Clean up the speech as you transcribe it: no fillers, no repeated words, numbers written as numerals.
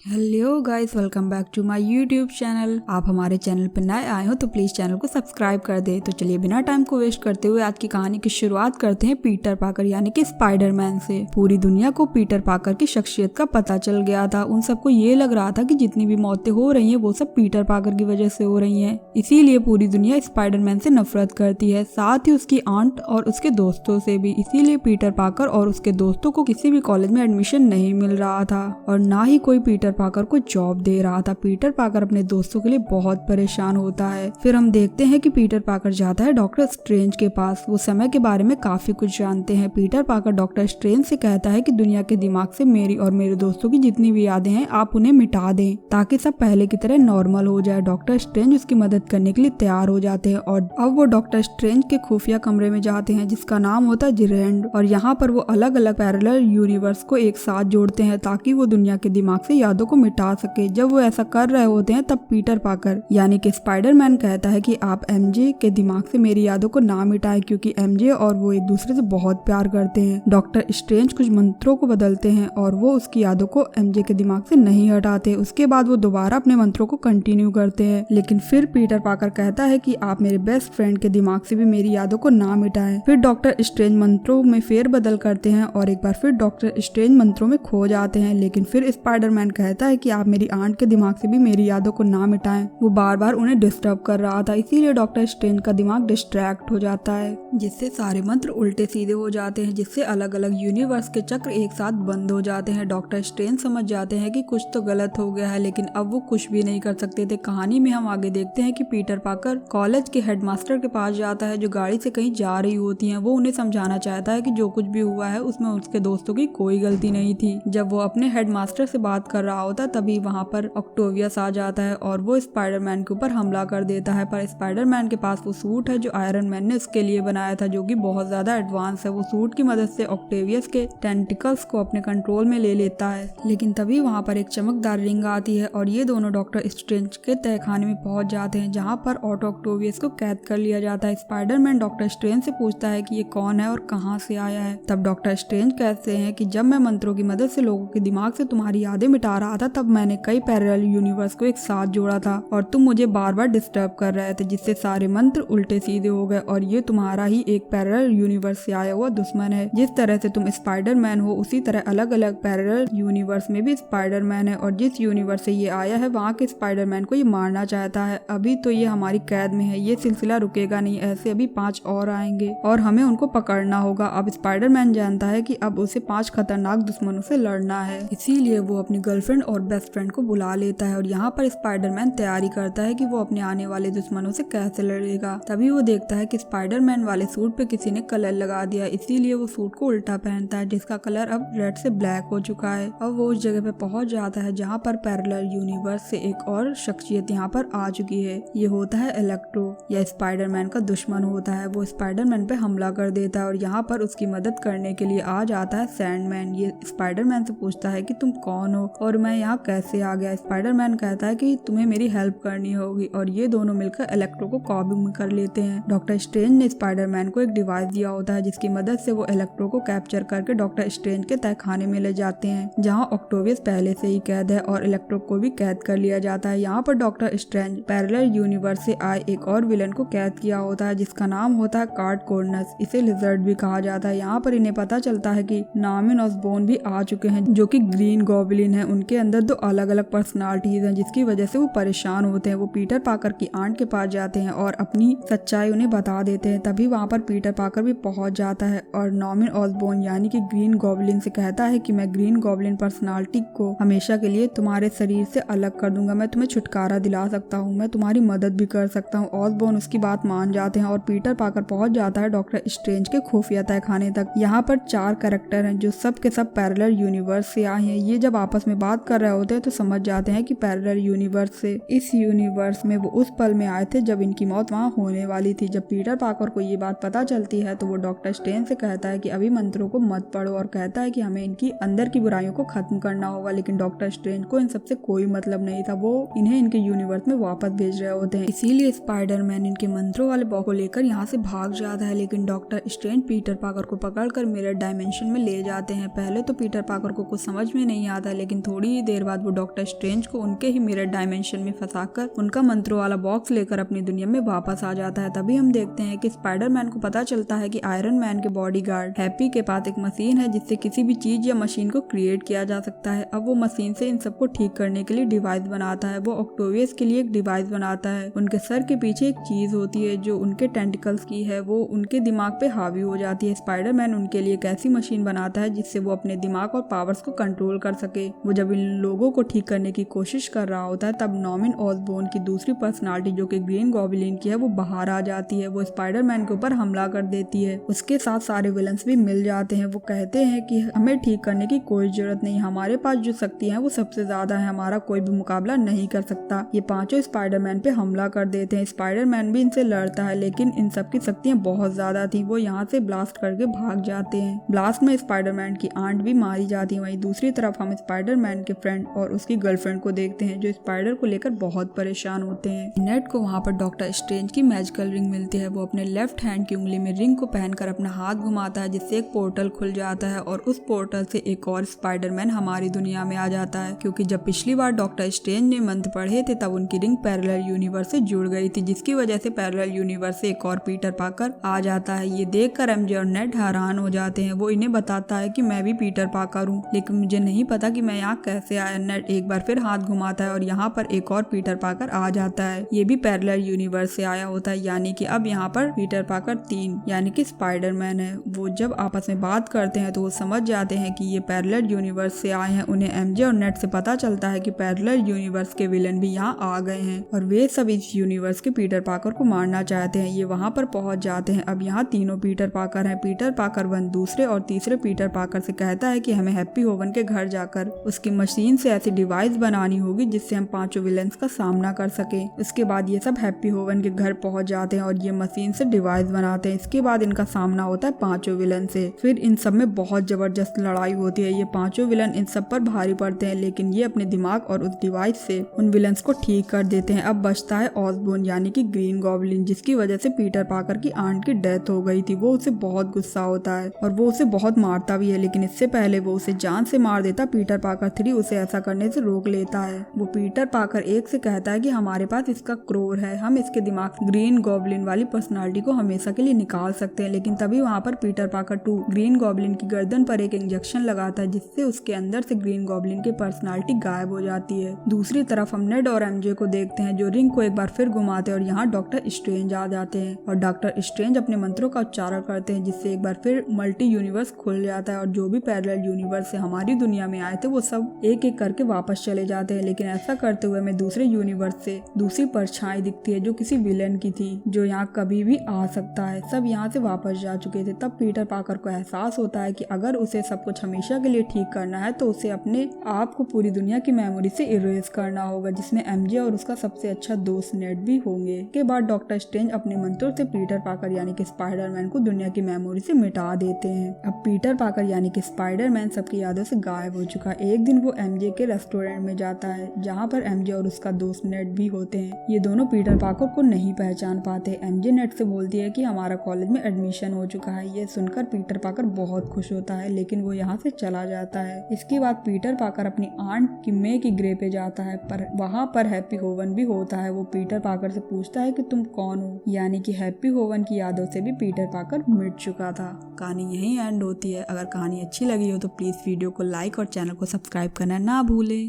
Hello guys, welcome back to my YouTube channel. आप हमारे channel पर नए आए हो तो प्लीज चैनल को सब्सक्राइब कर दे। तो चलिए बिना टाइम को वेस्ट करते हुए आज की कहानी की शुरुआत करते हैं पीटर पाकर यानी कि स्पाइडरमैन से। पूरी दुनिया को पीटर पाकर की शख्सियत का पता चल गया था। उन सबको ये लग रहा था कि जितनी भी मौतें हो रही हैं वो सब पीटर पाकर की वजह से हो रही हैं। इसीलिए पूरी दुनिया स्पाइडरमैन से नफरत करती है, साथ ही उसकी आंट और उसके दोस्तों से भी। इसीलिए पीटर पाकर और उसके दोस्तों को किसी भी कॉलेज में एडमिशन नहीं मिल रहा था और ना ही कोई पीटर पाकर को जॉब दे रहा था। पीटर पाकर अपने दोस्तों के लिए बहुत परेशान होता है। फिर हम देखते हैं कि पीटर पाकर जाता है डॉक्टर स्ट्रेंज के पास। वो समय के बारे में काफी कुछ जानते हैं। पीटर पाकर डॉक्टर स्ट्रेंज से कहता है कि दुनिया के दिमाग से मेरी और मेरे दोस्तों की जितनी भी यादें हैं आप उन्हें मिटा दें ताकि सब पहले की तरह नॉर्मल हो जाए। डॉक्टर स्ट्रेंज उसकी मदद करने के लिए तैयार हो जाते हैं और अब वो डॉक्टर स्ट्रेंज के खुफिया कमरे में जाते हैं जिसका नाम होता है जिरेंड। और यहाँ पर वो अलग अलग पैरेलल यूनिवर्स को एक साथ जोड़ते हैं ताकि वो दुनिया के दिमाग से यादों को मिटा सके। जब वो ऐसा कर रहे होते हैं तब पीटर पाकर यानी कि स्पाइडरमैन कहता है कि आप एमजे के दिमाग से मेरी यादों को ना मिटाएं क्योंकि एमजे और वो एक दूसरे से बहुत प्यार करते हैं। डॉक्टर स्ट्रेंज कुछ मंत्रों को बदलते हैं और वो उसकी यादों को एमजे के दिमाग से नहीं हटाते। उसके बाद वो दोबारा अपने मंत्रों को कंटिन्यू करते हैं, लेकिन फिर पीटर पाकर कहता है कि आप मेरे बेस्ट फ्रेंड के दिमाग से भी मेरी यादों को ना मिटाएं। फिर डॉक्टर स्ट्रेंज मंत्रों में फेर बदल करते हैं और एक बार फिर डॉक्टर स्ट्रेंज मंत्रों में खो जाते हैं, लेकिन फिर स्पाइडरमैन कहता है कि आप मेरी आंट के दिमाग से भी मेरी यादों को ना मिटाएं। वो बार बार उन्हें डिस्टर्ब कर रहा था, इसीलिए डॉक्टर स्ट्रेंज का दिमाग डिस्ट्रैक्ट हो जाता है जिससे सारे मंत्र उल्टे सीधे हो जाते हैं, जिससे अलग अलग यूनिवर्स के चक्र एक साथ बंद हो जाते हैं। डॉक्टर स्ट्रेंज समझ जाते हैं कि कुछ तो गलत हो गया है, लेकिन अब वो कुछ भी नहीं कर सकते थे। कहानी में हम आगे देखते हैं कि पीटर पाकर कॉलेज के हेडमास्टर के पास जाता है जो गाड़ी से कहीं जा रही होती है। वो उन्हें समझाना चाहता है कि जो कुछ भी हुआ है उसमें उसके दोस्तों की कोई गलती नहीं थी। जब वो अपने हेडमास्टर से बात कर रहा होता तभी वहाँ पर ऑक्टोवियस आ जाता है और वो स्पाइडरमैन के ऊपर हमला कर देता है। पर स्पाइडरमैन के पास वो सूट है जो आयरन मैन ने उसके लिए बनाया था, जो कि बहुत ज्यादा एडवांस है। वो सूट की मदद से ऑक्टेवियस के टेंटिकल्स को अपने कंट्रोल में ले लेता है, लेकिन तभी वहाँ पर एक चमकदार रिंग आती है और ये दोनों डॉक्टर स्ट्रेंज के तहखाने में पहुंच जाते हैं जहाँ पर ऑटो ऑक्टोवियस को कैद कर लिया जाता है। स्पाइडरमैन डॉक्टर स्ट्रेंज से पूछता है कि ये कौन है और कहाँ से आया है। तब डॉक्टर स्ट्रेंज कहते हैं कि जब मैं मंत्रों की मदद से लोगों के दिमाग से तुम्हारी यादें मिटा रहा था तब मैंने कई पैरेलल यूनिवर्स को एक साथ जोड़ा था और तुम मुझे बार बार डिस्टर्ब कर रहे थे, जिससे सारे मंत्र उल्टे सीधे हो गए और ये तुम्हारा ही एक पैरेलल यूनिवर्स से आया हुआ दुश्मन है। जिस तरह से तुम स्पाइडरमैन हो उसी तरह अलग अलग पैरेलल यूनिवर्स में भी स्पाइडरमैन है और जिस यूनिवर्स से ये आया है वहाँ के स्पाइडरमैन को ये मारना चाहता है। अभी तो ये हमारी कैद में है, ये सिलसिला रुकेगा नहीं, ऐसे अभी 5 और आएंगे और हमें उनको पकड़ना होगा। अब स्पाइडरमैन जानता है कि अब उसे 5 खतरनाक दुश्मनों से लड़ना है, इसीलिए वो अपनी गर्लफ्रेंड और बेस्ट फ्रेंड को बुला लेता है और यहाँ पर स्पाइडरमैन तैयारी करता है कि वो अपने आने वाले दुश्मनों से कैसे लड़ेगा। तभी वो देखता है कि स्पाइडरमैन वाले सूट पे किसी ने कलर लगा दिया, इसीलिए वो सूट को उल्टा पहनता है जिसका कलर अब रेड से ब्लैक हो चुका है। अब वो उस जगह पे पहुंच जाता है जहाँ पर पैरेलल यूनिवर्स से एक और शख्सियत यहाँ पर आ चुकी है। ये होता है इलेक्ट्रो, या स्पाइडरमैन का दुश्मन होता है। वो स्पाइडरमैन पे हमला कर देता है और यहाँ पर उसकी मदद करने के लिए आ जाता है सैंडमैन। ये स्पाइडरमैन से पूछता है कि तुम कौन हो और मैं यहाँ कैसे आ गया। स्पाइडरमैन कहता है कि तुम्हें मेरी हेल्प करनी होगी और ये दोनों मिलकर इलेक्ट्रो को काबू में कर लेते हैं। डॉक्टर स्ट्रेंज ने स्पाइडरमैन को एक डिवाइस दिया होता है जिसकी मदद से वो इलेक्ट्रो को कैप्चर करके डॉक्टर स्ट्रेंज के तहखाने में ले जाते हैं जहाँ ऑक्टोवियस पहले से ही कैद है और इलेक्ट्रो को भी कैद कर लिया जाता है। यहाँ पर डॉक्टर स्ट्रेंज पैरेलल यूनिवर्स से आए एक और विलन को कैद किया होता है जिसका नाम होता है कार्ड कोर्नस। इसे लिजर्ड भी कहा जाता है। यहाँ पर इन्हें पता चलता है कि नॉर्मन ऑसबॉर्न भी आ चुके हैं जो कि ग्रीन गॉब्लिन है। उनके अंदर 2 अलग अलग पर्सनालिटीज हैं जिसकी वजह से वो परेशान होते हैं। वो पीटर पाकर की आंट के पास जाते हैं और अपनी सच्चाई उन्हें बता देते हैं। तभी वहाँ पर पीटर पाकर भी पहुंच जाता है और नॉर्मन ऑसबॉर्न यानी कि ग्रीन गॉब्लिन से कहता है कि मैं ग्रीन गॉब्लिन पर्सनालिटी को हमेशा के लिए तुम्हारे शरीर से अलग कर दूंगा, मैं तुम्हें छुटकारा दिला सकता हूँ, मैं तुम्हारी मदद भी कर सकता हूँ। ऑसबॉर्न उसकी बात मान जाते हैं और पीटर पाकर पहुंच जाता है डॉक्टर स्ट्रेंज के खुफिया तहखाने तक। यहाँ पर 4 कैरेक्टर हैं जो सब के सब पैरेलल यूनिवर्स से आए हैं। ये जब आपस में बात कर रहे होते हैं तो समझ जाते हैं कि पैरेलल यूनिवर्स से इस यूनिवर्स में वो उस पल में आए थे जब इनकी मौत वहाँ होने वाली थी। जब पीटर पाकर को ये बात पता चलती है तो वो डॉक्टर स्ट्रेंज से कहता है कि अभी मंत्रों को मत पढ़ो और कहता है कि हमें इनकी अंदर की बुराइयों को खत्म करना होगा, लेकिन डॉक्टर स्ट्रेंज को इन सबसे कोई मतलब नहीं था। वो इन्हें इनके यूनिवर्स में वापस भेज रहे होते हैं, इसीलिए स्पाइडरमैन इनके मंत्रों वाले बॉक्स को लेकर यहाँ से भाग जाता है। लेकिन डॉक्टर स्ट्रेंज पीटर पाकर को पकड़कर मिरर डायमेंशन में ले जाते हैं। पहले तो पीटर पाकर को कुछ समझ में नहीं आता, लेकिन थोड़ी ही देर बाद वो डॉक्टर स्ट्रेंज को उनके ही मिरर डायमेंशन में फंसाकर उनका मंत्रों वाला बॉक्स लेकर अपनी दुनिया में वापस आ जाता है। तभी हम देखते हैं कि स्पाइडरमैन को पता चलता है कि आयरन मैन के बॉडीगार्ड हैप्पी के पास एक मशीन है जिससे किसी भी चीज या मशीन को क्रिएट किया जा सकता है। अब वो मशीन से इन सबको ठीक करने के लिए डिवाइस बनाता है। वो ऑक्टोवियस के लिए एक डिवाइस बनाता है। उनके सर के पीछे एक चीज होती है जो उनके टेंटिकल्स की है, वो उनके दिमाग पे हावी हो जाती है। स्पाइडरमैन उनके लिए एक ऐसी मशीन बनाता है जिससे वो अपने दिमाग और पावर्स को कंट्रोल कर सके। वो जब इन लोगों को ठीक करने की कोशिश कर रहा होता है तब नॉर्मन ऑसबॉर्न की दूसरी पर्सनालिटी जो कि ग्रीन गॉब्लिन की है वो बाहर आ जाती है। वो स्पाइडरमैन के ऊपर हमला कर देती है। उसके साथ सारे विलन्स भी मिल जाते हैं। वो कहते हैं कि हमें ठीक करने की कोई जरूरत नहीं, हमारे पास जो शक्तियां हैं वो सबसे ज्यादा है, हमारा कोई भी मुकाबला नहीं कर सकता। ये पांचों स्पाइडरमैन पे हमला कर देते हैं। स्पाइडरमैन भी इनसे लड़ता है लेकिन इन सब की शक्तियां बहुत ज्यादा थी। वो यहाँ से ब्लास्ट करके भाग जाते हैं। ब्लास्ट में स्पाइडरमैन की आंट भी मारी जाती है। वहीं दूसरी तरफ हम स्पाइडरमैन के फ्रेंड और उसकी गर्लफ्रेंड को देखते हैं जो स्पाइडर को लेकर बहुत परेशान होते हैं। नेट को वहाँ पर डॉक्टर स्ट्रेंज की मैजिकल रिंग मिलती है। वो अपने लेफ्ट हैंड की उंगली में रिंग को पहनकर अपना हाथ घुमाता है जिससे एक पोर्टल खुल जाता है और उस पोर्टल से एक और स्पाइडरमैन हमारी दुनिया में आ जाता है। क्योंकि जब पिछली बार डॉक्टर स्ट्रेंज ने मंत्र पढ़े थे तब उनकी रिंग पैरेलल यूनिवर्स से जुड़ गई थी, जिसकी वजह से पैरेलल यूनिवर्स से एक और पीटर पाकर आ जाता है। ये देखकर एमजे और नेट हैरान हो जाते हैं। वो इन्हें बताता है कि मैं भी पीटर पाकर हूँ लेकिन मुझे नहीं पता कि मैं यहाँ कैसे आया। नेट एक बार फिर हाथ घुमाता है और यहाँ पर एक और पीटर पाकर आ जाता है। ये भी पैरेलल यूनिवर्स से आया होता है, यानी कि अब यहाँ पर पीटर पाकर 3 यानी कि स्पाइडरमैन है। वो जब आपस में बात करते हैं तो वो समझ जाते हैं कि ये पैरेलल यूनिवर्स से आए हैं। उन्हें एमजे और नेट से पता चलता है कि पैरेलल यूनिवर्स के विलन भी यहाँ आ गए हैं और वे सब इस यूनिवर्स के पीटर पाकर को मारना चाहते हैं। ये वहाँ पर पहुंच जाते हैं। अब यहाँ तीनों पीटर पाकर हैं। पीटर पाकर 1 दूसरे और तीसरे पीटर पाकर से कहता है कि हमें हैप्पी होवन के घर जाकर उसकी मशीन से ऐसी डिवाइस बनानी होगी जिससे हम पांचों विलन्स का सामना कर सके। इसके बाद ये सब हैप्पी होवन के घर पहुंच जाते हैं और ये मशीन से डिवाइस बनाते हैं। इसके बाद इनका सामना होता है पांचों विलन से। फिर इन सब में बहुत जबरदस्त लड़ाई होती है। ये पांचों विलन इन सब पर भारी पड़ते हैं लेकिन ये अपने दिमाग और उस डिवाइस से उन विलन्स को ठीक कर देते हैं। अब बचता है ऑसबॉर्न यानी कि ग्रीन गॉब्लिन, जिसकी वजह से पीटर पाकर की आंट की डेथ हो गई थी। वो उसे बहुत गुस्सा होता है और वो उसे बहुत मारता भी है लेकिन इससे पहले वो उसे जान से मार देता। पीटर पाकर 3 उसे ऐसा करने से रोक लेता है। वो पीटर पाकर 1 से कहता है कि हमारे पास इसका क्रोर है, हम इसके दिमाग से ग्रीन गॉब्लिन वाली पर्सनालिटी को हमेशा के लिए निकाल सकते हैं। लेकिन तभी वहाँ पर पीटर पाकर 2 ग्रीन गॉब्लिन की गर्दन पर एक इंजेक्शन लगाता है जिससे उसके अंदर से ग्रीन गॉब्लिन की पर्सनालिटी गायब हो जाती है। दूसरी तरफ हम नेड और एमजे को देखते हैं जो रिंग को एक बार फिर घुमाते हैं और यहाँ डॉक्टर स्ट्रेंज आ जाते हैं और डॉक्टर स्ट्रेंज अपने मंत्रों का उच्चारण करते हैं जिससे एक बार फिर मल्टी यूनिवर्स खुल जाता है और जो भी पैरेलल यूनिवर्स से हमारी दुनिया में आए थे वो सब एक एक करके वापस चले जाते हैं। लेकिन ऐसा करते हुए हमें दूसरे यूनिवर्स से दूसरी परछाई दिखती है जो किसी विलेन की थी जो यहाँ कभी भी आ सकता है। सब यहाँ से वापस जा चुके थे। तब पीटर पाकर को एहसास होता है कि अगर उसे सब कुछ हमेशा के लिए ठीक करना है तो उसे अपने आप को पूरी दुनिया की मेमोरी से इरेज करना होगा, जिसमें एमजे और उसका सबसे अच्छा दोस्त नेट भी होंगे। के बाद डॉक्टर स्ट्रेंज अपने मंत्रों से पीटर पाकर यानी कि स्पाइडरमैन को दुनिया की मेमोरी से मिटा देते हैं। अब पीटर पाकर यानी कि स्पाइडरमैन सबकी यादों से गायब हो चुका है। एक दिन वो एमजे के रेस्टोरेंट में जाता है जहाँ पर एमजे और उसका दोस्त नेट भी होते हैं। ये दोनों पीटर पाकर को नहीं पहचान पाते। एमजे नेट से बोलती है कि हमारा कॉलेज में एडमिशन हो चुका है। ये सुनकर पीटर पाकर बहुत खुश होता है लेकिन वो यहाँ से चला जाता है। इसके बाद पीटर पाकर अपनी आंट की मे की ग्रे पे जाता है पर वहाँ पर हैप्पी होवन भी होता है। वो पीटर पाकर से पूछता है कि तुम कौन हो, यानी कि हैप्पी होवन की यादों से भी पीटर पाकर मिट चुका था। कहानी यहीं एंड होती है। अगर कहानी अच्छी लगी हो तो प्लीज वीडियो को लाइक और चैनल को सब्सक्राइब करना ना भूले।